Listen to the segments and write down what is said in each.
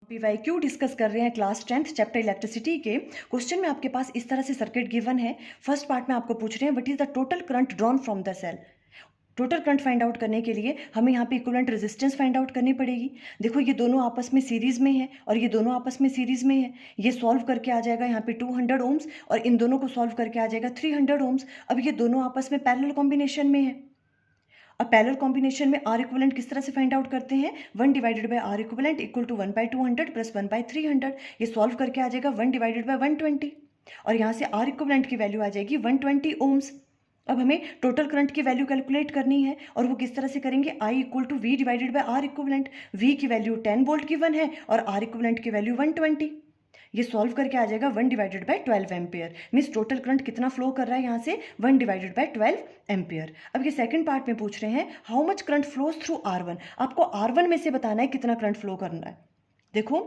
PYQ discuss कर रहे हैं क्लास 10th चैप्टर इलेक्ट्रिसिटी के। क्वेश्चन में आपके पास इस तरह से सर्किट गिवन है। फर्स्ट पार्ट में आपको पूछ रहे हैं what is the total current drawn from the cell. Total current find out करने के लिए हमें यहाँ पे इक्विवेलेंट रेजिस्टेंस फाइंड आउट करनी पड़ेगी। देखो ये दोनों आपस में सीरीज में है और ये दोनों आपस में सीरीज में है। ये सॉल्व करके आ जाएगा यहाँ पे 200 ओम्स और इन दोनों को सॉल्व करके आ जाएगा 300 ओम्स। अब ये दोनों आपस में पैरेलल कॉम्बिनेशन में है। अब पैरेलल कॉम्बिनेशन में आर इक्विवेलेंट किस तरह से फाइंड आउट करते हैं, 1 divided by R equivalent equal to 1/200 plus 1/300। ये सॉल्व करके आ जाएगा 1 डिवाइडेड बाय 120 और यहाँ से आर इक्विवेलेंट की वैल्यू आ जाएगी 120 ओम्स। अब हमें टोटल करंट की वैल्यू कैलकुलेट करनी है और वो किस तरह से करेंगे, I equal to V divided by R equivalent. V की वैल्यू 10 वोल्ट गिवन है और आर इक्विवेलेंट की वैल्यू 120। ये सॉल्व करके आ जाएगा 1 divided bye 12 ampere. Means total current कितना फ्लो कर रहा है यहाँ से, 1 डिवाइडेड बाय 12 एम्पियर। अब ये सेकंड पार्ट में पूछ रहे हैं how much current flows through R1। आपको R1 में से बताना है कितना करंट फ्लो करना है। देखो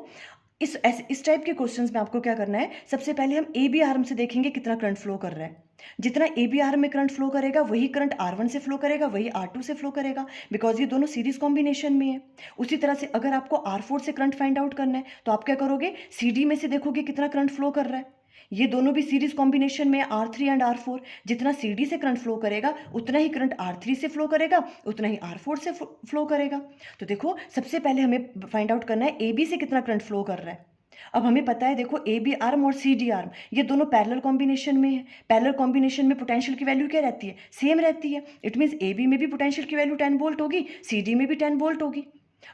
इस टाइप के क्वेश्चंस में आपको क्या करना है, सबसे पहले हम ए बी आर्म से देखेंगे कितना करंट फ्लो कर रहा है। जितना ए बी आर्म में करंट फ्लो करेगा वही करंट R1 से फ्लो करेगा, वही R2 से फ्लो करेगा, बिकॉज ये दोनों सीरीज कॉम्बिनेशन में है। उसी तरह से अगर आपको R4 से करंट फाइंड आउट करना है तो आप क्या करोगे, CD में से देखोगे कितना करंट फ्लो कर रहा है। ये दोनों भी सीरीज कॉम्बिनेशन में R3 एंड R4। जितना CD से करंट फ्लो करेगा उतना ही करंट R3 से फ्लो करेगा, उतना ही R4 से फ्लो करेगा। तो देखो सबसे पहले हमें फाइंड आउट करना है AB से कितना करंट फ्लो कर रहा है। अब हमें पता है देखो ए बी आर्म और सी डी आर्म ये दोनों पैरेलल कॉम्बिनेशन में है। पैरेलल कॉम्बिनेशन में पोटेंशियल की वैल्यू क्या रहती है, सेम रहती है। इट मीन्स ए बी में भी पोटेंशियल की वैल्यू 10 वोल्ट होगी, सी डी में भी 10 वोल्ट होगी।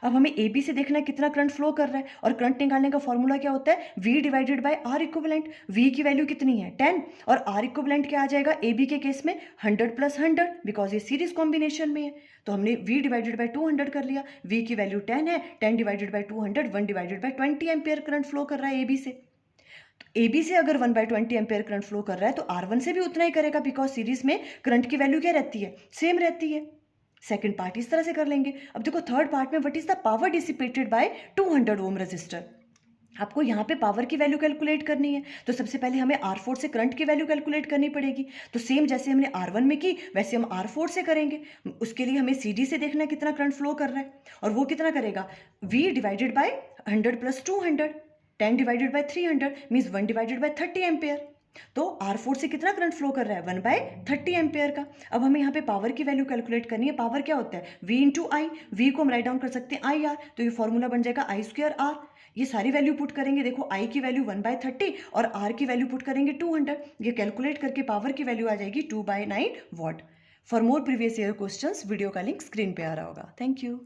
अब हमें ए बी से देखना है कितना करंट फ्लो कर रहा है और करंट निकालने का फॉर्मूला क्या होता है, V divided by R equivalent. V की वैल्यू कितनी है 10 और आर इक्विवेलेंट क्या आ जाएगा ए बी के केस में 100 प्लस 100, बिकॉज ये सीरीज कॉम्बिनेशन में है। तो हमने v डिवाइडेड बाय 200 कर लिया। v की वैल्यू 10 है, 10 divided by 200 1 divided bye 20 ampere current flow कर रहा है ए बी से। तो ए बी से अगर 1/20 एम्पियर करंट फ्लो कर रहा है तो R1 से भी उतना ही करेगा, बिकॉज सीरीज में करंट की वैल्यू क्या रहती है, सेम रहती है। सेकंड पार्ट इस तरह से कर लेंगे। अब देखो थर्ड पार्ट में what is the power dissipated by 200 ohm resistor. आपको यहाँ पे पावर की वैल्यू कैलकुलेट करनी है। तो सबसे पहले हमें R4 से करंट की वैल्यू कैलकुलेट करनी पड़ेगी। तो सेम जैसे हमने R1 में की वैसे हम R4 से करेंगे। उसके लिए हमें CD से देखना है कितना करंट फ्लो कर रहा है और वो कितना करेगा, V divided by 100 plus 200, 10 divided by 300 means 1 divided bye 30 ampere. तो R4 से कितना करंट फ्लो कर रहा है, 1/30 एम्पियर का। अब हमें यहाँ पे पावर की वैल्यू कैलकुलेट करनी है। पावर क्या होता है, V इंटू आई। V को हम राइट डाउन कर सकते हैं IR, तो ये फॉर्मूला बन जाएगा I²R। ये सारी वैल्यू पुट करेंगे। देखो I की वैल्यू 1/30 और R की वैल्यू पुट करेंगे 200। ये कैलकुलेट करके पावर की वैल्यू आ जाएगी 2/9 what. For more previous year questions video का लिंक स्क्रीन पे आ रहा होगा। Thank you.